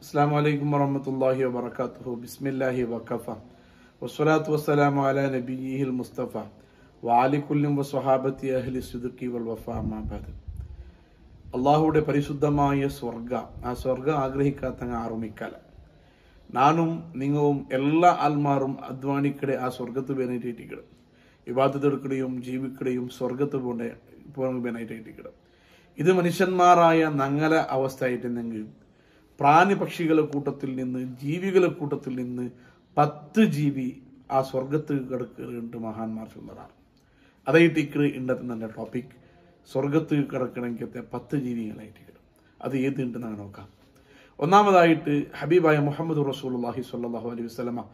السلام عليكم ورحمة الله وبركاته. بسم الله وكفى والصلاة والسلام على نبيه المصطفى وعلى كل وصحابة أهل الصدق والوفاء ما بعد. അള്ളാഹുവിടെ പരിശുദ്ധമായ ആ സ്വർഗം ആഗ്രഹിക്കാത്ത ആറുമിക്കാല നാനും നിങ്ങളും എല്ലാ ആൽമാറും അധ്വാനിക്കടെ ആ സ്വർഗത്ത് വേനായിട്ടിരിക്കണം. ഇബാദത്തെടുക്കുകയും ജീവിക്കുകയും സ്വർഗത്ത് വേനായിട്ടിരിക്കണം. ഇത് മനുഷ്യന്മാരായ ഞങ്ങളെ അവസ്ഥ ആയിട്ടുണ്ടെങ്കിൽ പ്രാണി പക്ഷികളുടെ കൂട്ടത്തിൽ നിന്ന് ജീവികളുടെ കൂട്ടത്തിൽ നിന്ന് 10 ജീവി ആ സ്വർഗത്ത് കിടക്കുന്നുണ്ട് മഹാന്മാർ ചൊല്ലറാണ്. അതായിട്ട് ഇന്നത്തെ നല്ല ടോപ്പിക് സ്വർഗത്ത് കിടക്കണമെങ്കിൽ 10 ജീവികളായിട്ട് കിട്ടും. അത് ഏതുണ്ടെന്ന് നോക്കാം. ഒന്നാമതായിട്ട് ഹബീബായ മുഹമ്മദ് റസൂലുള്ളാഹി സ്വല്ലല്ലാഹു അലൈഹി വസല്ലമ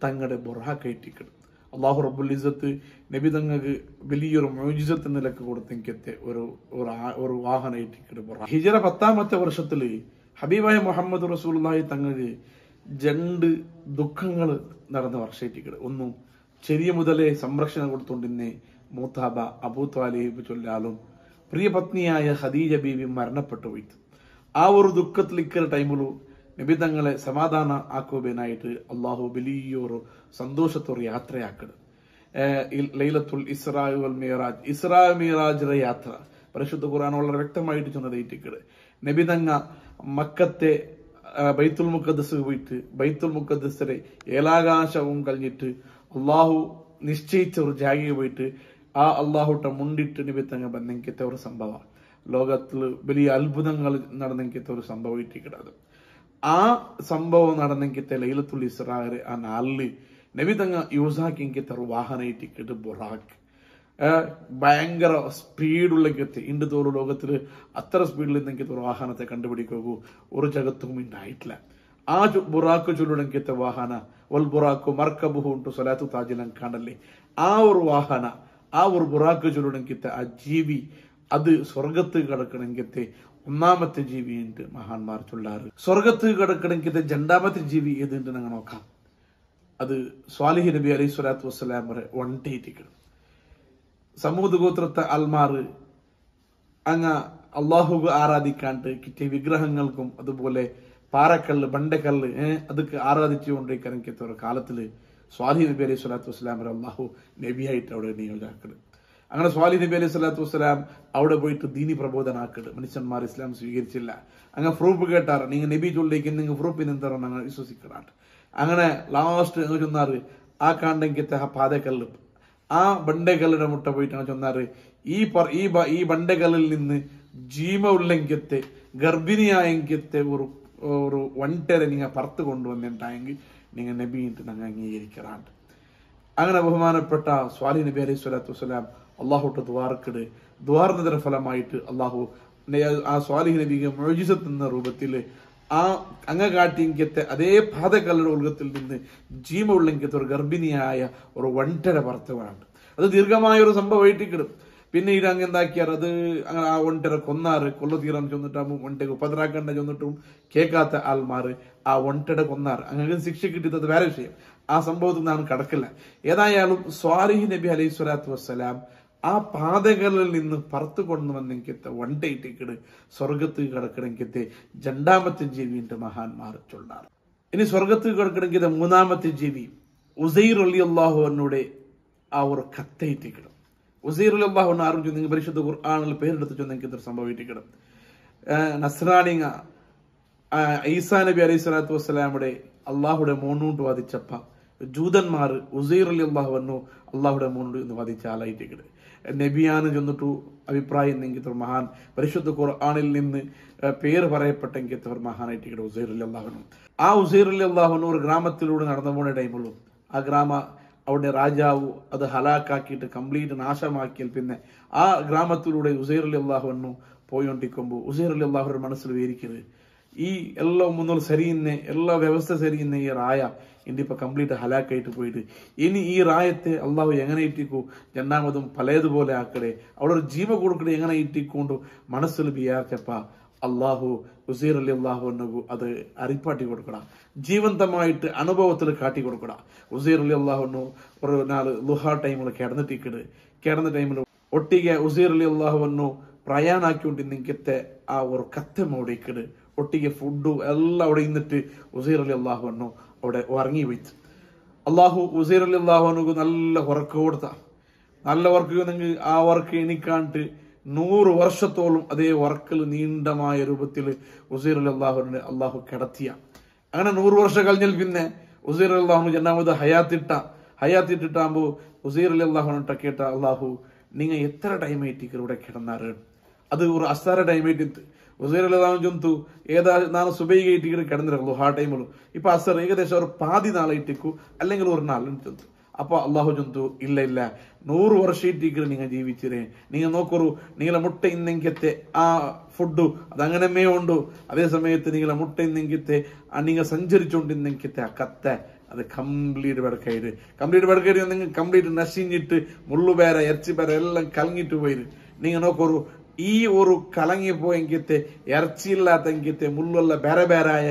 തങ്ങളുടെ ബുറാഖായിട്ടിക്കിടും. അള്ളാഹു റബ്ബുൽ ഇസ്സത്ത് നബി തങ്ങൾക്ക് വലിയൊരു മുഅ്ജിസത്ത് നിലക്ക് കൊടുത്തെങ്കിലത്തെ ഒരു വാഹനമായിട്ടിക്കിടും. ഹിജറ 10ാമത്തെ വർഷത്തില് ഹബീബായ മുഹമ്മദ് റസൂലുള്ളാഹി തങ്ങൾക്ക് 2 ദുഃഖങ്ങൾ നടന്ന വർഷമായിട്ടിക്കിടും. ഒന്നും ചെറിയ മുതലേ സംരക്ഷണം കൊടുത്തുകൊണ്ടിരുന്നേ മൂത്താബ അബൂ ത്വാലിബ് ചൊല്ലാലും പ്രിയ പത്നിയായ ഖദീജ ബീവി മരണപ്പെട്ടു പോയി. ആ ഒരു ദുഃഖത്തിൽ ഇക്കര ടൈമിലു നബി തങ്ങളെ സമാധാന ആക്കുവാനായിട്ട് അള്ളാഹു വലിയൊരു സന്തോഷത്തോടെ യാത്രയാക്കണം. ലൈലത്തുൽ ഇസ്രാ വൽ മിറാജ്, ഇസ്രാ മിറാജിലെ യാത്ര പരിശുദ്ധ ഖുർആൻ വളരെ വ്യക്തമായിട്ട് ചൊന്നതേറ്റിക്കട്. നബി തങ്ങ മക്കത്തെ ബൈത്തുൽ മുഖദ്ദസ് പോയിട്ട് ബൈത്തുൽ മുഖദ്ദസിലെ ഏലാകാശവും കഴിഞ്ഞിട്ട് അള്ളാഹു നിശ്ചയിച്ച ഒരു ജാഗയിൽ പോയിട്ട് ആ അള്ളാഹുട്ട മുണ്ടിട്ട് നബി തങ്ങ ബന്ധങ്കത്തെ ഒരു സംഭവം ലോകത്തിൽ വലിയ അത്ഭുതങ്ങൾ നടന്നെങ്കിത്തെ ഒരു സംഭവം ഇട്ടിക്കിടത്. ആ സംഭവം നടന്നെങ്കിത്തെ ലൈലത്തുൽ ഇസ്രാ ആ നാലില് നബി തങ്ങ യൂസാക്കിങ്കിത്തെ ഒരു വാഹന ഇട്ടിക്കിട്ട് ബുറാഖ് ഭയങ്കര സ്പീഡുള്ള കെത്തി ഇണ്ട് തോറും ലോകത്തിൽ അത്ര സ്പീഡിൽ നിന്നെങ്കിൽ ഒരു വാഹനത്തെ കണ്ടുപിടിക്കൂ ഒരു ജഗത്തും ഉണ്ടായിട്ടില്ല. ആ ബുറാഖ് ചൊല്ലുടെങ്കിത്തെ വാഹന വൽ ബുറാഖു മർക്കബുഹു ഉണ്ടു സ്വലാത്തു താജിലൻ കാണല്ലേ. ആ ഒരു വാഹന ആ ഒരു ബുറാഖ് ചൊല്ലുടെങ്കിത്തെ ആ ജീവി അത് സ്വർഗത്ത് കിടക്കണമെങ്കിത്തെ ഒന്നാമത്തെ ജീവി ഉണ്ട് മഹാന്മാർ ചൊല്ലാറ്. സ്വർഗത്ത് കിടക്കണമെങ്കിത്തെ 2ാമത്തെ ജീവി ഏതുണ്ട് ഞങ്ങൾ നോക്കാം. അത് സ്വാലിഹ് നബി അലൈഹി സ്വലാത്തു വസ്സലാം വരെ വണ്ടേറ്റിക്കണം. സമൂഹ ഗോത്രത്തെ ആൽമാറ് അങ്ങ് അള്ളാഹു ആരാധിക്കാണ്ട് കിട്ടിയ വിഗ്രഹങ്ങൾക്കും അതുപോലെ പാറക്കല്ല് ബണ്ടക്കല്ല് അതൊക്കെ ആരാധിച്ചുകൊണ്ടിരിക്കുന്ന ഒരു കാലത്തില് സ്വാലിഹ് നബി അലൈഹി സ്വലാത്തു വസ്സലാം വരെ അള്ളാഹു നബിയായിട്ട് അവിടെ നിയോഗിക്കുന്നത്. അങ്ങനെ സ്വാലിഹ് നബി അലൈഹി സ്വലാത്തു വസ്സലാം അവിടെ പോയിട്ട് ദീനി പ്രബോധനാക്കട്. മനുഷ്യന്മാർ ഇസ്ലാം സ്വീകരിച്ചില്ല. അങ്ങനെ പ്രൂഫ് കേട്ടാറ് നിങ്ങൾ നബി ചൊല്ലിക്ക് നിങ്ങൾ പ്രൂഫിന് എന്താണോ ഞങ്ങൾ വിശ്വസിക്കണാട്ട്. അങ്ങനെ ലാസ്റ്റ് ചൊന്നാറ് ആ കാണ്ടെങ്കിത്തെ ആ പാതക്കല്ല് ആ ബണ്ടകല്ലിന്റെ മുട്ട പോയിട്ടാണ് ചൊന്നാറ് ഈ ബണ്ടകല്ലിൽ നിന്ന് ജീവ ഉള്ളെങ്കിത്തെ ഗർഭിണിയായെങ്കിത്തെ ഒരു വണ്ടരെ നിങ്ങൾ പുറത്ത് കൊണ്ടുവന്നിട്ടായെങ്കിൽ നിങ്ങൾ നബിയിട്ട് ഞങ്ങൾ അംഗീകരിക്കാറുണ്ട്. അങ്ങനെ ബഹുമാനപ്പെട്ട സ്വാലിഹ് നബി അലൈഹി സ്വലാത്തു വസ്സലാം അള്ളാഹുട്ട് ദ്വാർക്കിട് ദ്വാർന്നതിന്റെ ഫലമായിട്ട് അള്ളാഹു ആ സ്വാലിഹ് നബിക്ക് മുഅ്ജിസത്ത് എന്ന രൂപത്തില് ആ കാട്ടിങ്കത്തെ അതേ പാതകല്ലുടെ ഉലകത്തിൽ നിന്ന് ജീവ ഉള്ളെങ്കിത്തെ ഒരു ഗർഭിണിയായ ഒരു വണ്ടര പുറത്തുവാണ്. അത് ദീർഘമായ ഒരു സംഭവമായിട്ടിക്കിടും. പിന്നെ ഇത് അങ്ങ് എന്താക്കിയാർ അത് അങ്ങനെ ആ ഒണ്ടര കൊന്നാറ് കൊല്ല തീരാൻ ചെന്നിട്ടാകും ഒണ്ടക്ക് ഉപദ്രാക്കണ്ട ചെന്നിട്ടും കേൾക്കാത്ത ആൾമാര് ആ ഒണ്ടയുടെ കൊന്നാറ് അങ്ങനെ ശിക്ഷ കിട്ടിയത് വേറെ വിഷയം. ആ സംഭവത്തിൽ നാം കടക്കില്ല. ഏതായാലും സ്വാലിഹ് നബി അലൈഹി സ്വലാത്തു വസ്സലാം ആ പാതകളിൽ നിന്ന് പുറത്തു കൊണ്ടുവന്നെങ്കിത്തെ വണ്ടയിട്ടിക്കിട് സ്വർഗത്ത് കിടക്കണമെങ്കിത്തെ 2ാമത്തെ ജീവിന്റെ മഹാന്മാർ ചൊല്ലാറ്. ഇനി സ്വർഗത്ത് കിടക്കണമെങ്കിൽ 3ാമത്തെ ജീവി ഉസൈർ റളിയല്ലാഹു അൻഹുടെ ആ ഒരു കത്തയിട്ടിക്കിടും. ഉസൈർ റളിയല്ലാഹു അൻഹു ആരും നിങ്ങൾ പരിശുദ്ധ ഖുർആനിൽ പേരെടുത്ത് ചൊന്നെങ്കിത്തെ സംഭവിട്ടിക്കിടും. നസ്രാനിങ്ങ ഈസാ നബി അലൈഹി സ്വലാത്തു വസ്സലാമുടെ അള്ളാഹുടെ മോണൂണ്ട് വാദിച്ചപ്പ ജൂതന്മാർ ഉസൈർ റളിയല്ലാഹു അൻഹു അള്ളാഹുടെ മോണൂണ്ട് എന്ന് വാദിച്ച ആളായിട്ടിക്കിട്. നബിയാന് ചെന്നിട്ടു അഭിപ്രായം എന്നെങ്കിത്തെ ഒരു മഹാൻ പരിശുദ്ധ ഖുർആനിൽ നിന്ന് പേര് പറയപ്പെട്ടെങ്കിത്തെ ഒരു മഹാനായിട്ടിക്കിട് ഉസൈർ റളിയല്ലാഹു അൻഹു. ആ ഉസൈർ റളിയല്ലാഹു അൻഹു ഒരു ഗ്രാമത്തിലൂടെ നടന്നു പോണ ടൈമുള്ളൂ ആ ഗ്രാമ അവിടെ രാജാവ് അത് ഹലാക്കാക്കിയിട്ട് കംപ്ലീറ്റ് നാശമാക്കിയാൽ പിന്നെ ആ ഗ്രാമത്തിലൂടെ ഉസൈർ റളിയല്ലാഹു അൻഹു പോയോണ്ടിരിക്കുമ്പോൾ ഉസൈർ റളിയല്ലാഹുവിന്റെ മനസ്സിൽ വിചാരിക്കുന്നത് ഈ എല്ലാം മുന്നോട്ട് സരിയുന്ന എല്ലാ വ്യവസ്ഥ സരിയുന്ന ഈ റായ ഇന്നിപ്പോ കംപ്ലീറ്റ് ഹലാക്കായിട്ട് പോയിട്ട് ഇനി ഈ റായത്തെ അള്ളാഹു എങ്ങനെ ഇട്ടിക്കൂ 2ാമതും പലതുപോലെ ആക്കടെ അവിടെ ഒരു ജീവ കൊടുക്കണേ എങ്ങനെ ഇട്ടിക്കൊണ്ടു മനസ്സിൽ വിചാരിച്ചപ്പ അള്ളാഹു ഉസൈർ റളിയല്ലാഹു അൻഹു അത് അരിപ്പാട്ടി കൊടുക്കട ജീവന്തമായിട്ട് അനുഭവത്തിൽ കാട്ടി കൊടുക്കട. ഉസൈർ റളിയല്ലാഹു അൻഹു ഒരു 4 ലുഹാ ടൈമിൽ കിടന്ന ടൈമിൽ ഒട്ടിಗೆ ഉസൈർ റളിയല്ലാഹു അൻഹു പ്രയാണാക്കിക്കൊണ്ടിരിക്കത്തെ ആ ഒരു കത്തെ മോടിക്കിട് ഒട്ടിಗೆ ഫുഡും എല്ലാം അവിടെ ഇന്നിട്ട് ഉസൈർ അലി അള്ളാഹു അന്നു അവിടെ ഉറങ്ങി പോയിട്ട് അള്ളാഹു ഉസൈർ അലി അള്ളാഹു അന്നുക്ക് നല്ല വർക്ക് കൊടുത്ത നല്ല വർക്ക് നിങ്ങൾ ആ വർക്ക് എനിക്കാണ്ട് 100 വർഷത്തോളം അതേ വർക്കിൽ നീണ്ടമായ രൂപത്തിൽ ഉസൈർ അലി അള്ളാഹുവിനെ അള്ളാഹു കിടത്തിയ അങ്ങനെ 100 വർഷം കഴിഞ്ഞാൽ പിന്നെ ഉസൈർ അലി അള്ളാഹു രണ്ടാമത് ഹയാത്തിട്ടാകുമ്പോ ഉസൈർ അലി അള്ളാഹുവിനെ കേട്ട അള്ളാഹു നിങ്ങൾ എത്ര ടൈം ആയിട്ട് ഇവിടെ കിടന്നാറ് അത് ഒരു അസാര ടൈം ആയിട്ട് ഉസൈർ അലി അള്ളാഹു ചൊന്തു ನಾನು ಸುಬೈಗೆ ಇಟ್ಟಿಗೆ കിടന്നിരുന്നു ആ ടൈമിൽ ഇപ്പൊ അസർ ഏകദേശം ഒരു പാതി നാളായിട്ടേക്കു അല്ലെങ്കിൽ ഒരു നാളിന് ചൊന്തു അപ്പൊ അള്ളാഹു ചൊന്തു ഇല്ല 100 വർഷം ഇട്ടിക്ക് നിങ്ങൾ ജീവിച്ചിരേ നിങ്ങൾ നോക്കൊരു നിങ്ങളെ മുട്ട ഇന്നെങ്കത്തെ ആ ഫുഡ് അതങ്ങനമേ ഉണ്ടു അതേ സമയത്ത് നിങ്ങളെ മുട്ട ഇന്നെങ്കത്തെ നിങ്ങൾ സഞ്ചരിച്ചോണ്ടിന്നെങ്കത്തെ ആ കത്തെ അത് കംപ്ലീറ്റ് ബെടക്കയിട് നിങ്ങൾ കംപ്ലീറ്റ് നശിഞ്ഞിട്ട് മുള്ളുപേര ഇറച്ചിപ്പേര എല്ലാം കലങ്ങിട്ട് പോയിര് നിങ്ങൾ നോക്കൊരു ഈ ഒരു കലങ്ങിപ്പോയെങ്കിത്തെ ഇറച്ചിയില്ലാത്തെങ്കിത്തെ മുള്ളുള്ള ബേരായ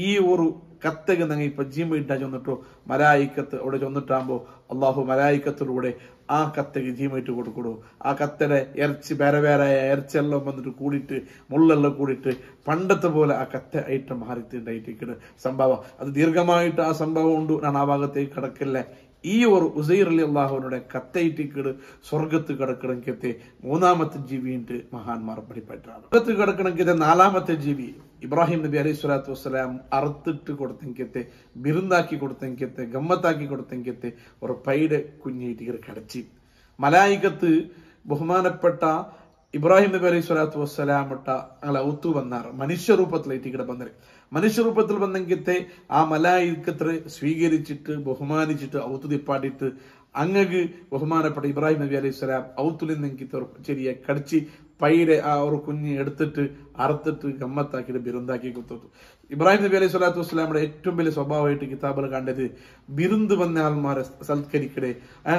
ഈ ഒരു കത്തക്ക് നിങ്ങൾ ഇപ്പൊ ജീമ ഇട്ടാ ചെന്നിട്ടോ മലായിക്കത്ത് അവിടെ ചെന്നിട്ടാകുമ്പോ അള്ളാഹു മലായിക്കത്തിലൂടെ ആ കത്തക്ക് ജീമ ഇട്ട് കൊടുക്കൂ ആ കത്തയുടെ ഇറച്ചി ബേരായ ഇറച്ചിയെല്ലാം വന്നിട്ട് കൂടിയിട്ട് മുള്ളെല്ലാം കൂടിയിട്ട് പണ്ടത്തെ പോലെ ആ കത്ത ഐറ്റം മാറിയിട്ടുണ്ടായിട്ട് സംഭവം അത് ദീർഘമായിട്ട് ആ സംഭവം ഉണ്ട് ഞാൻ ആ ഭാഗത്തേക്ക് കിടക്കില്ല ഈ ഒരു ഉസൈർ അലി അള്ളാഹുവിനുടെ കത്തയിട്ടിക്കട് സ്വർഗത്ത് കിടക്കണമെങ്കിൽ 3ാമത്തെ ജീവിയുണ്ട് മഹാന്മാർ പഠിപ്പറ്റാണ് സ്വർഗത്ത് കിടക്കണമെങ്കിൽ 4ാമത്തെ ജീവി ഇബ്രാഹിം നബി അലൈഹി സ്വലാത്തു വസ്സലാം അറുത്തിട്ട് കൊടുത്തെങ്കിത്തെ ബിരുന്നാക്കി കൊടുത്തെങ്കിത്തെ ഗമ്മത്താക്കി കൊടുത്തെങ്കിത്തെ ഒരു പൈയുടെ കുഞ്ഞിട്ട് കിടച്ചി മലായികത്ത് ബഹുമാനപ്പെട്ട ഇബ്രാഹിം നബി അലൈഹി സ്വലാത്തു വസ്സലാമിട്ട ഞങ്ങളെ ഔത്തു വന്നാറ് മനുഷ്യരൂപത്തിലേക്ക് ഇവിടെ വന്നത് മനുഷ്യരൂപത്തിൽ വന്നെങ്കിത്തെ ആ മലായികത്തെ സ്വീകരിച്ചിട്ട് ബഹുമാനിച്ചിട്ട് ഔത്തു തിപ്പാട്ടിട്ട് അങ്ങക്ക് ബഹുമാനപ്പെട്ട ഇബ്രാഹിം നബി അലൈഹി സ്വലാം ഔത്തുൽ നിന്നെങ്കിത്തെ ചെറിയ കടിച്ച് പൈരെ ആ ഒരു കുഞ്ഞ് എടുത്തിട്ട് അറുത്തിട്ട് ഗമ്മത്താക്കിയിട്ട് ബിരുന്താക്കി കൊടുത്തു ഇബ്രാഹിം നബി അലൈഹി സ്വലാത്തു വസ്സലാമിന്റെ ഏറ്റവും വലിയ സ്വഭാവമായിട്ട് കിതാബിൽ കണ്ടത് ബിരുന്ന് വന്ന ആൾമാരെ സൽക്കരിക്കണേ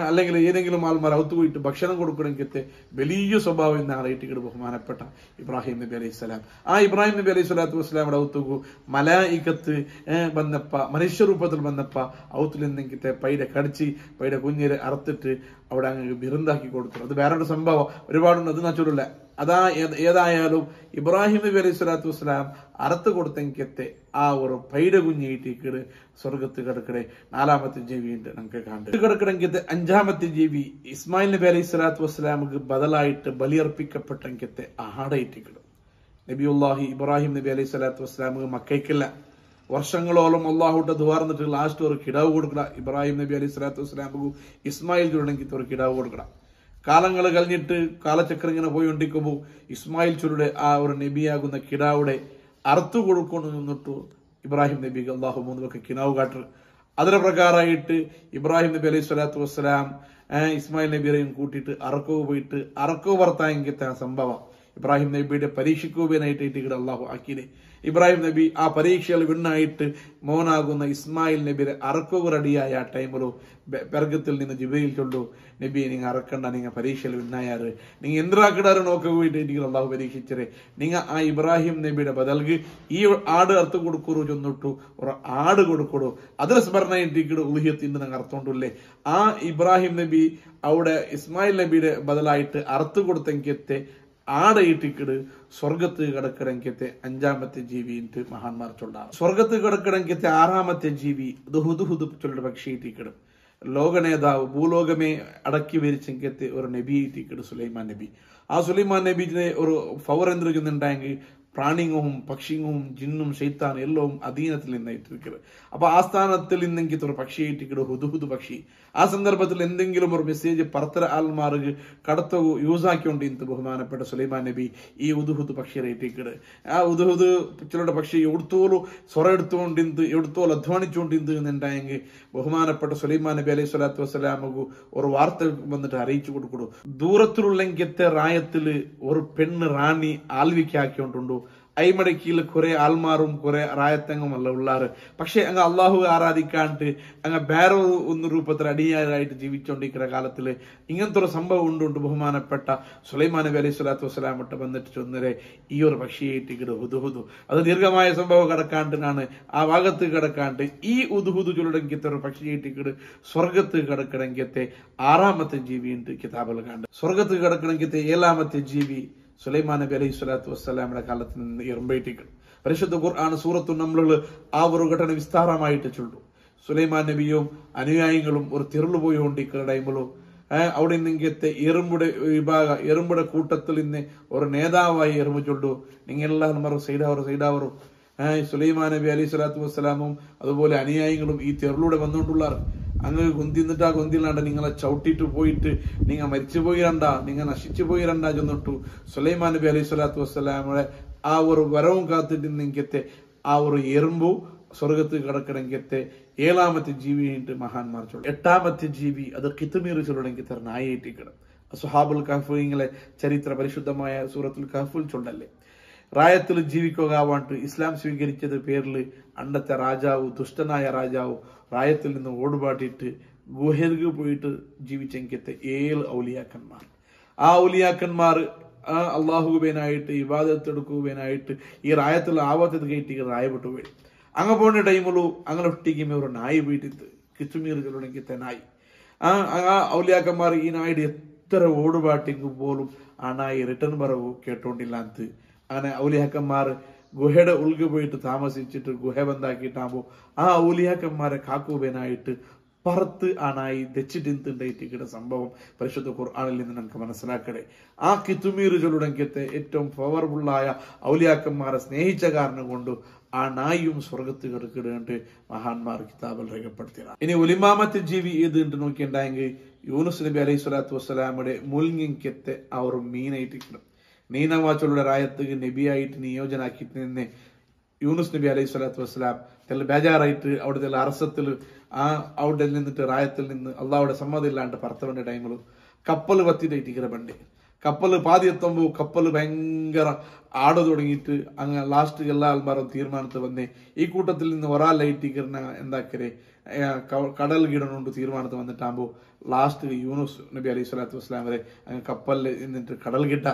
അല്ലെങ്കിൽ ഏതെങ്കിലും ആൾമാർ ഔത്തു പോയിട്ട് ഭക്ഷണം കൊടുക്കണമെങ്കിൽ വലിയ സ്വഭാവം എന്ന ആളായിട്ട് ബഹുമാനപ്പെട്ട ഇബ്രാഹിം നബി അലൈഹി സ്വലാം ആ ഇബ്രാഹിം നബി അലൈഹി സ്വലാത്തു വസ്സലാമിന്റെ ഔത്തുകു മലായികത്ത് വന്നപ്പ മനുഷ്യരൂപത്തിൽ വന്നപ്പ ഔത്തിൽ നിന്നെങ്കിത്തെ പൈരെ കടിച്ച് പൈയുടെ കുഞ്ഞിരെ അറുത്തിട്ട് അവിടെ അങ്ങ് ബിരുന്താക്കി കൊടുത്തു അത് വേറൊരു സംഭവം ഒരുപാടുണ്ട് അത് നച്ചൂരില്ല അതാ ഏതായാലും ഇബ്രാഹിം നബി അലൈഹി സ്വലാത്തു വസ്സലാം അറുത്ത് കൊടുത്തെങ്കിത്തെ ആ ഒരു പൈയുടെ കുഞ്ഞിട്ടിക്കട് സ്വർഗത്ത് കിടക്കടെ 4ാമത്തെ ജീവിയുണ്ട് നമുക്ക് കണ്ടു കിടക്കണമെങ്കിൽ 5ാമത്തെ ജീവി ഇസ്മായിൽ നബി അലൈഹി സ്വലാത്തു വസ്സലാമുക്ക് ബദലായിട്ട് ബലിയർപ്പിക്കപ്പെട്ടെങ്കിത്തെ ആടയിട്ടിക്കിടും നബിയുല്ലാഹി ഇബ്രാഹിം നബി അലൈഹി സ്വലാത്തു വസ്സലാമുക്ക് മക്കയ്ക്കില്ല വർഷങ്ങളോളം അള്ളാഹുട്ട് ദ്വാർന്നിട്ട് ലാസ്റ്റ് ഒരു കിടാവ് കൊടുക്കട ഇബ്രാഹിം നബി അലൈഹി സ്വലാത്തു വസ്സലാമുക്ക് ഇസ്മായിൽ ചുരുടെങ്കിൽ ഒരു കിടാവ് കൊടുക്കട കാലങ്ങൾ കഴിഞ്ഞിട്ട് കാലചക്രം ഇങ്ങനെ പോയിക്കൊണ്ടിരിക്കുമ്പോൾ ഇസ്മായിൽ ചുരുടെ ആ ഒരു നബിയാകുന്ന കിടാവിടെ അറുത്തു കൊടുക്കൊണ്ട് നിന്നിട്ടു ഇബ്രാഹിം നബിക്ക് അള്ളാഹു 3 കിനാവ് കാട്ടർ അതിന്റെ പ്രകാരമായിട്ട് ഇബ്രാഹിം നബി അലൈഹി സ്വലാത്തു വസ്സലാം ഇസ്മായിൽ നബിയെയും കൂട്ടിയിട്ട് അറക്കവ് പോയിട്ട് അറക്കവ് ഭർത്തായെങ്കിത്തെ ആ സംഭവം ഇബ്രാഹിം നബിയുടെ പരീക്ഷയ്ക്കുപനായിട്ട് ഇവിടെ അള്ളാഹു ആക്കിയില്ലേ ഇബ്രാഹിം നബി ആ പരീക്ഷയിൽ വിണ്ണായിട്ട് മോനാകുന്ന ഇസ്മായിൽ നബിയുടെ അറക്കവ് റെഡിയായ ആ ടൈമിലോ പെർഗത്തിൽ നിന്ന് ജിബ്രീൽ ചൊല്ലു നബി നിങ്ങൾ അറക്കണ്ട നിങ്ങൾ പരീക്ഷയിൽ വിണ്ണായാറ് നിങ്ങൾ എന്തിനാക്കിടാറ് നോക്കുക പോയിട്ട് അള്ളാഹു പരീക്ഷിച്ചേ നിങ്ങൾ ആ ഇബ്രാഹിം നബിയുടെ ബദൽക്ക് ഈ ആട് അർത്ഥം കൊടുക്കൂ ചെന്നിട്ടു ഒരു ആട് കൊടുക്കൂ അതിൽ സ്മരണയിട്ടിട്ട് ഉലിഹത്തിന്റെ നിങ്ങൾ അർത്ഥമുണ്ടല്ലേ ആ ഇബ്രാഹിം നബി അവിടെ ഇസ്മായിൽ നബിയുടെ ബദലായിട്ട് അർത്ഥം കൊടുത്തെങ്കിത്തെ ആടയിട്ടിക്കിട് സ്വർഗത്ത് കിടക്കണമെങ്കിൽ 5ാമത്തെ ജീവിട്ട് മഹാന്മാർ ചൊല്ലാറ് സ്വർഗത്ത് കിടക്കണമെങ്കിൽ 6ാമത്തെ ജീവി ഹുദുഹുദ് ചൊല്ലുടെ പക്ഷിയിട്ടിക്കിടും ലോക നേതാവ് ഭൂലോകമേ അടക്കി വരിച്ചെങ്കിൽ ഒരു നബിയിട്ടിക്കിട് സുലൈമാൻ നബി ആ സുലൈമാൻ നബിയുടെ ഒരു ഫൗറെന്ത് ചെന്നുണ്ടായെങ്കിൽ പ്രാണിങ്ങവും പക്ഷിങ്ങവും ജിന്നും ഷെയ്ത്താനും എല്ലാം അധീനത്തിൽ നിന്നായിട്ടിരിക്കുന്നത് അപ്പൊ ആ സ്ഥാനത്തിൽ നിന്നെങ്കിൽ ഒരു പക്ഷിയായിട്ടിക്കിടും ഹുദുഹുദ് പക്ഷി ആ സന്ദർഭത്തിൽ എന്തെങ്കിലും ഒരു മെസ്സേജ് പർത്തര ആൽമാർക്ക് കടത്ത യൂസ് ആക്കിക്കൊണ്ടിരുന്നത് ബഹുമാനപ്പെട്ട സുലൈമാൻ നബി ഈ ഉദുഹുദ് പക്ഷിയായിട്ടിക്കിട് ആ ഉദുഹുദ് ചിലരുടെ പക്ഷി എവിടുത്തോലും സ്വറ എടുത്തുകൊണ്ടിരുന്നത് എവിടുത്തോളം അധ്വാനിച്ചുകൊണ്ടിരുന്നത് എന്നുണ്ടായെങ്കിൽ ബഹുമാനപ്പെട്ട സുലൈമാൻ നബി അലൈഹി സ്വലാത്തു വസ്സലാമു ഒരു വാർത്ത വന്നിട്ട് അറിയിച്ചു കൊടുക്കൂ ദൂരത്തിലുള്ളെങ്കിത്തെ റായത്തില് ഒരു പെണ്ണ് റാണി ആൽവിക്കാക്കിക്കൊണ്ടുണ്ടോ അയിമടക്കിയിൽ കുറെ ആൽമാറും കുറെ റായത്തങ്ങുമല്ല ഉള്ളാറ് പക്ഷെ അങ്ങ് അള്ളാഹു ആരാധിക്കാണ്ട് അങ്ങ് വേറെ ഒന്ന് രൂപത്തിൽ അടിയാറായിട്ട് ജീവിച്ചുകൊണ്ടിരിക്കുന്ന കാലത്തില് ഇങ്ങനത്തെ ഒരു സംഭവം ഉണ്ടുണ്ട് ബഹുമാനപ്പെട്ട സുലൈമാൻ നബി അലൈഹി സ്വലാത്തു വസ്സലാം ഇട്ട് വന്നിട്ട് ചൊന്നരെ ഈ ഒരു പക്ഷിയായിട്ട് ഹുദുഹുദു അത് ദീർഘമായ സംഭവം കിടക്കാണ്ടിനാണ് ആ ഭാഗത്ത് കിടക്കാണ്ട് ഈ ഉദുഹുദു ചൊല്ലണമെങ്കിൽ ഒരു പക്ഷിയായിട്ട് സ്വർഗത്ത് കിടക്കണമെങ്കിൽ 6ാമത്തെ ജീവിയുണ്ട് കിതാബിൽ കണ്ട് സ്വർഗത്ത് കിടക്കണമെങ്കിൽ 7ാമത്തെ ജീവി സുലൈമാൻ നബി അലൈഹി സ്വലാത്തു വസ്സലാമിന്റെ കാലത്ത് നിന്ന് എറുമ്പയിട്ടിക്കണം പരിശുദ്ധ ഖുർആൻ സൂറത്തു നംലിൽ ആ ഒരു ഘടന വിസ്താരമായിട്ട് ചൊല്ലു. സുലൈമാൻ നബിയും അനുയായികളും ഒരു തിരുളു പോയിക്കൊണ്ടിരിക്കുന്ന ടൈമിലോ അവിടെ നിങ്ങത്തെ എറുമ്പുടെ കൂട്ടത്തിൽ നിന്ന് ഒരു നേതാവായി എറുമ്പ് ചൊല്ലു. നിങ്ങൾ എല്ലാവരും സൈഡാവറും സുലൈമാൻ നബി അലൈഹി സ്വലാത്തു വസ്സലാമും അതുപോലെ അനുയായികളും ഈ തെറിലൂടെ വന്നുകൊണ്ടുള്ളാർ. അങ്ങ് കൊന്തിന്നിട്ട് ആ കൊന്തിലാണ്ട് നിങ്ങളെ ചവിട്ടിട്ട് പോയിട്ട് നിങ്ങൾ മരിച്ചു പോയിരണ്ട, നിങ്ങൾ നശിച്ചു പോയിരണ്ട ചെന്നിട്ടു സുലൈമാൻ നബി അലൈഹി സ്വലാത്തു വസ്സലാമുടെ ആ ഒരു വരവും കാത്തിട്ട് നിങ്ങത്തെ ആ ഒരു എറുമ്പു സ്വർഗത്ത് കിടക്കണമെങ്കത്തെ 7ാമത്തെ ജീവിയായിട്ട് മഹാന്മാർ ചൊല്ലും. 8ാമത്തെ ജീവി അത് കിത്തുമീർ ചൊല്ലണമെങ്കിൽ നായേറ്റിക്കണം. സുഹാബുൽ കഹ്ഫിങ്ങളെ ചരിത്ര പരിശുദ്ധമായ സൂറത്തുൽ കഹ്ഫിൽ ചൊല്ലല്ലേ. റായത്തിൽ ജീവിക്കുകവാണ്ട് ഇസ്ലാം സ്വീകരിച്ചത് പേരിൽ അണ്ടത്തെ രാജാവ്, ദുഷ്ടനായ രാജാവ് റായത്തിൽ നിന്ന് ഓടുപാട്ടിട്ട് ഗുഹയ്ക്ക് പോയിട്ട് ജീവിച്ചെങ്കത്തെ 7 ഔലിയാക്കന്മാർ. ആ ഔലിയാക്കന്മാർ അള്ളാഹുബേനായിട്ട് ഇബാദത്തെടുക്കുവാനായിട്ട് ഈ റായത്തിൽ ആവാത്തത് കയറ്റി റായപ്പെട്ടു പോയി. അങ്ങ് പോണ ടൈമുള്ളൂ അങ്ങനെ ഒട്ടിക്കുമ്പോ ഒരു നായി വീട്ടിത്ത് കിച്ചുമീർ ചൊല്ലണമെങ്കിൽ നായി. ആ ഔലിയാക്കന്മാർ ഈ നായുടെ എത്ര ഓടുപാട്ടിക്ക് പോലും ആ നായി റിട്ടേൺ പറവ് കേട്ടോണ്ടില്ലാത്ത അങ്ങനെ ഔലിയാക്കന്മാർ ഗുഹയുടെ ഉൾക്ക് പോയിട്ട് താമസിച്ചിട്ട് ഗുഹ ബന്ധാക്കിയിട്ടാകുമ്പോ ആ ഔലിയാക്കന്മാരെ കാക്കുവാനായിട്ട് പറത്ത് ആണായി ദച്ചിട്ടിണ്ടായിട്ടിരിക്കുന്ന സംഭവം പരിശുദ്ധ ഖുർആനിൽ നിന്ന് നമുക്ക് മനസ്സിലാക്കണേ. ആ കിത്തുമീർ ചൊല്ലുടങ്കത്തെ ഏറ്റവും പവർഫുള്ളായ ഔലിയാക്കന്മാരെ സ്നേഹിച്ച കാരണം കൊണ്ട് ആ നായും സ്വർഗത്ത് കിടക്കിടേണ്ട മഹാന്മാർ കിതാബിൽ രേഖപ്പെടുത്തിയതാണ്. ഇനി ഒലിമാമത്തെ ജീവി ഏത് നോക്കിയിട്ടുണ്ടെങ്കിൽ യൂനുസ് നബി അലൈഹി സ്വലാത്തു വസ്സലാമുടെ മുൽങ്ങിക്കത്തെ ആ ഒരു മീനായിട്ടിരിക്കണം. നീനവാച്ചുള്ള റായത്ത് നബിയായിട്ട് നിയോജനാക്കിയിട്ട് നിന്ന് യൂനുസ് നബി അലൈഹി സ്വലാത്തു വസ്സലാം തെല്ല ബേജാറായിട്ട് അവിടുത്തെ അറസത്തിൽ അവിടെ നിന്നിട്ട് റായത്തിൽ നിന്ന് അള്ളാഹുടെ സമ്മതം ഇല്ലാണ്ട് പറത്തവന്റെ ടൈമിൽ കപ്പൽ വത്തിയിട്ടിരിക്കുന്ന പണ്ട് കപ്പൽ പാതി എത്തുമ്പോൾ കപ്പൽ ഭയങ്കര ആട തുടങ്ങിയിട്ട് അങ്ങ് ലാസ്റ്റ് എല്ലാ ആൾമാരും തീരുമാനത്തിൽ വന്നേ ഈ കൂട്ടത്തിൽ നിന്ന് ഒരാളായിട്ടിരിക്കുന്ന എന്താക്കരെ കടൽ കീടനുണ്ട് തീരുമാനത്തിൽ വന്നിട്ടാകുമ്പോ ലാസ്റ്റ് യൂനുസ് നബി അലൈഹി സ്വലാത്തു വസ്സലാം വരെ അങ്ങ് കപ്പലിൽ നിന്നിട്ട് കടൽ കിട്ട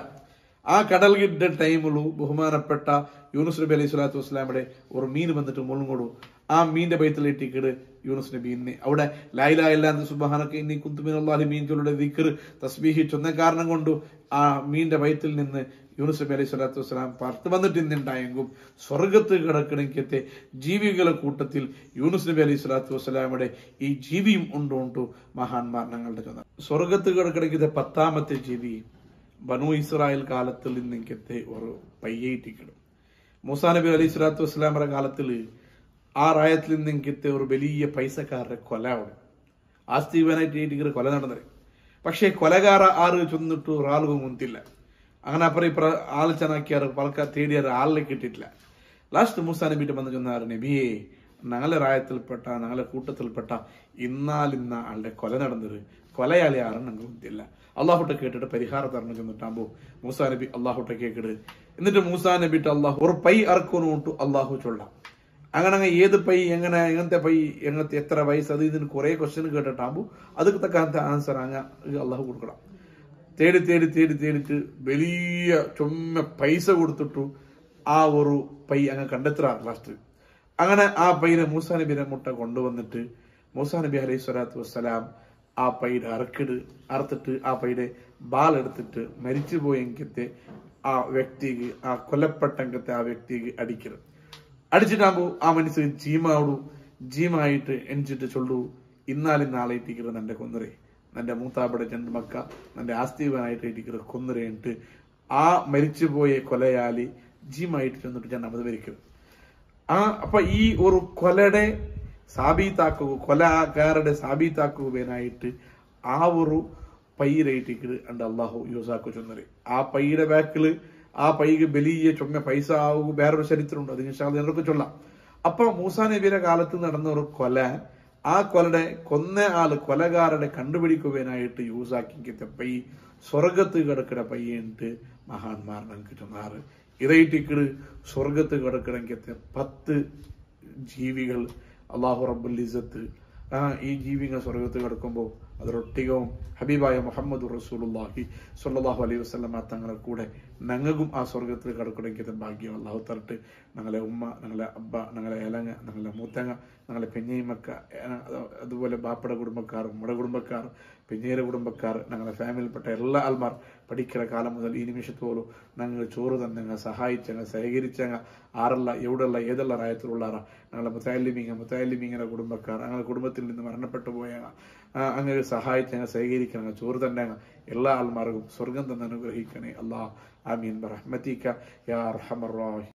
ആ കടൽ കിട്ട ടൈമുള്ളൂ ബഹുമാനപ്പെട്ട യൂനുസ് നബി അലൈഹി സ്വലാത്തു വസ്സലാമുടെ ഒരു മീൻ വന്നിട്ട് മുളുങ്ങോടു. ആ മീന്റെ ബൈത്തിലിട്ടിക്കിട് യൂനുസ് നബി ഇന്ന് അവിടെ ലായിലാ ഇല്ലാന്ന് സുബ്ഹാനക ഇന്നി കുന്തു മിനല്ലാഹി മീൻ ചൊല്ലുടെ ദിക്ർ തസ്ബീഹ് ചൊന്ന കാരണം കൊണ്ട് ആ മീന്റെ ബൈത്തിൽ നിന്ന് യൂനുസ് നബി അലൈഹി സ്വലാത്തു വസ്സലാം പറത്ത് വന്നിട്ട് ഇന്നുണ്ടായെങ്കും സ്വർഗത്ത് കിടക്കണക്കത്തെ ജീവികളെ കൂട്ടത്തിൽ യൂനുസ് നബി അലൈഹി സ്വലാത്തു വസ്സലാമുടെ ഈ ജീവിയും ഉണ്ടു മഹാന്മാർ ഞങ്ങളുടെ ചൊന്ന. സ്വർഗത്ത് കിടക്കണക്കത്തെ 10ാമത്തെ ജീവി ബനു ഇസ്രായേൽ കാലത്തിൽ നിന്നത്തെ ഒരു പയ്യേറ്റിക്കിടും. മൂസാ നബി അലൈഹി സ്വലാത്തു വസ്സലാമയുടെ കാലത്തിൽ ആ റായത്തിൽ നിന്നത്തെ ഒരു വലിയ പൈസക്കാരുടെ കൊല അവിടെ ആസ്തീവനായിട്ട് കൊല നടന്നത്. പക്ഷെ കൊലകാര ആറ് ചെന്നിട്ടു ഒരാളും മുന്തില്ല. അങ്ങനെ അപ്പുറം ഇപ്പുറം ആൾ ചെന്നാക്കിയാറ് പലക്കാർ തേടിയാറ് ആളിനെ കിട്ടിയിട്ടില്ല. ലാസ്റ്റ് മൂസാ നബിട്ട് വന്ന് ചെന്നാറ് നബിയെ ഞങ്ങളെ റായത്തിൽപ്പെട്ട ഞങ്ങളെ കൂട്ടത്തിൽപ്പെട്ട ഇന്നാലിന്ന ആളുടെ കൊല നടന്നത് കൊലയാളി ആരും ഞങ്ങൾ മുന്തില്ല. അള്ളാഹുട്ടെ കേട്ടിട്ട് പരിഹാരം തരണം ചെന്നിട്ടാകുമ്പോ മൂസാ നബി അള്ളാഹുട്ടെ കേക്കിട് എന്നിട്ട് മൂസാ നബിട്ട് അള്ളാഹു ഒരു പൈ അറക്കോന്നു അള്ളാഹു ചൊല്ലാം. അങ്ങനെ ഏത് പൈ എങ്ങനത്തെ പൈ എങ്ങനത്തെ എത്ര വയസ്സ് അത് ഇതിന് കുറെ ക്വസ്റ്റ്യൻ കേട്ടിട്ടാകുമ്പോ അതിന് തക്കാത്ത ആൻസർ അള്ളാഹു കൊടുക്കണം. തേടിട്ട് വലിയ ചുമ്മ പൈസ കൊടുത്തിട്ടു ആ ഒരു പൈ അങ്ങ് കണ്ടെത്തുക ലാസ്റ്റ്. അങ്ങനെ ആ പൈനെ മൂസാ നബിനെ മുട്ട കൊണ്ടുവന്നിട്ട് മൂസാ നബി അലൈഹി സ്വലാത്തു വസ്സലാം ആ പൈയുടെ അറുത്തിട്ട് ആ പൈയുടെ ബാലെടുത്തിട്ട് മരിച്ചു പോയെങ്കത്തെ ആ വ്യക്തിക്ക് ആ കൊലപ്പെട്ടെങ്കത്തെ ആ വ്യക്തിക്ക് അടിച്ചിട്ടാകുമ്പോ ആ മനുഷ്യൻ ജീമായിട്ട് എണിച്ചിട്ട് ചൊല്ലു ഇന്നാളെ ഇട്ടിക്കിற നന്റെ കൊന്നരെ നന്റെ മൂത്താപ്പടെ ജന്മക്ക നന്റെ ആസ്തീവനായിട്ട് ഇട്ടിക്കിற കൊന്നരെ എന്നിട്ട് ആ മരിച്ചുപോയ കൊലയാളി ജീമായിട്ട് ചെന്നിട്ട് ഞാൻ അത് വരിക്കും. അപ്പൊ ഈ ഒരു കൊലയുടെ കൊലകാരുടെ സാബീത്താക്കുവാനായിട്ട് ആ ഒരു പൈരേറ്റിക്കിട് അണ്ട് അള്ളാഹു യൂസാക്കു ചെന്നത്. ആ പൈയുടെ ബാക്കില് ആ പൈക്ക് വലിയ ചുമ പൈസ ആവും വേറൊരു ചരിത്രമുണ്ട്, അത് ഞങ്ങൾക്ക് ചൊല്ലാം. അപ്പൊ മൂസാ നബിയുടെ കാലത്ത് നടന്ന ഒരു കൊല, ആ കൊലയുടെ കൊന്ന ആള് കൊലകാരനെ കണ്ടുപിടിക്കുവാനായിട്ട് യൂസാക്കിക്കത്തെ പൈ സ്വർഗത്ത് കിടക്കിട പയ്യൻട്ട് മഹാന്മാർ ഞങ്ങൾക്ക് ചൊന്നാറ്. ഇതേറ്റിക്കിട് സ്വർഗത്ത് കിടക്കിടക്കത്തെ 10 ജീവികൾ അള്ളാഹു റബ്ബുൽ ഇസ്സത്ത് ഈ ജീവികൾ സ്വർഗത്ത് കിടക്കുമ്പോൾ അതിലൊട്ടികവും ഹബീബായ മുഹമ്മദ് റസൂലുള്ളാഹി സ്വല്ലല്ലാഹു അലൈഹി വസല്ലമ തങ്ങളെ കൂടെ ഞങ്ങൾക്കും ആ സ്വർഗത്തിൽ കിടക്കണമെങ്കിൽ ഭാഗ്യം അള്ളാഹു തരട്ട്. ഞങ്ങളെ ഉമ്മ, ഞങ്ങളെ അബ്ബ, ഞങ്ങളെ ഏലങ്ങ, ഞങ്ങളെ മൂത്തങ്ങ, ഞങ്ങളെ പെഞ്ഞൈമക്ക, അതുപോലെ ബാപ്പയുടെ കുടുംബക്കാർ, നമ്മുടെ കുടുംബക്കാർ, പെഞ്ഞേരെ കുടുംബക്കാർ, ഞങ്ങളെ ഫാമിലിയിൽപ്പെട്ട എല്ലാ ആൾമാർ പഠിക്കുന്ന കാലം മുതൽ ഈ നിമിഷത്തോളം ഞങ്ങൾ ചോറ് തന്നെ സഹായിച്ചങ്ങ സഹകരിച്ചങ്ങ ആറല്ല എവിടെയുള്ള ഏതുള്ള റായത്തിലുള്ളാറ ഞങ്ങളെ മുത്താലിമീങ്ങനെ കുടുംബക്കാർ ഞങ്ങളുടെ കുടുംബത്തിൽ നിന്ന് മരണപ്പെട്ടു പോയ അങ്ങനെ സഹായിച്ചങ്ങ സഹകരിക്കണം ചോറ് തന്നെ എല്ലാ ആൾമാർക്കും സ്വർഗം തന്നെ അനുഗ്രഹിക്കണേ അല്ലാഹ് ആമീൻ ബിറഹ്മതിക യാ അർഹമർ റഹീം.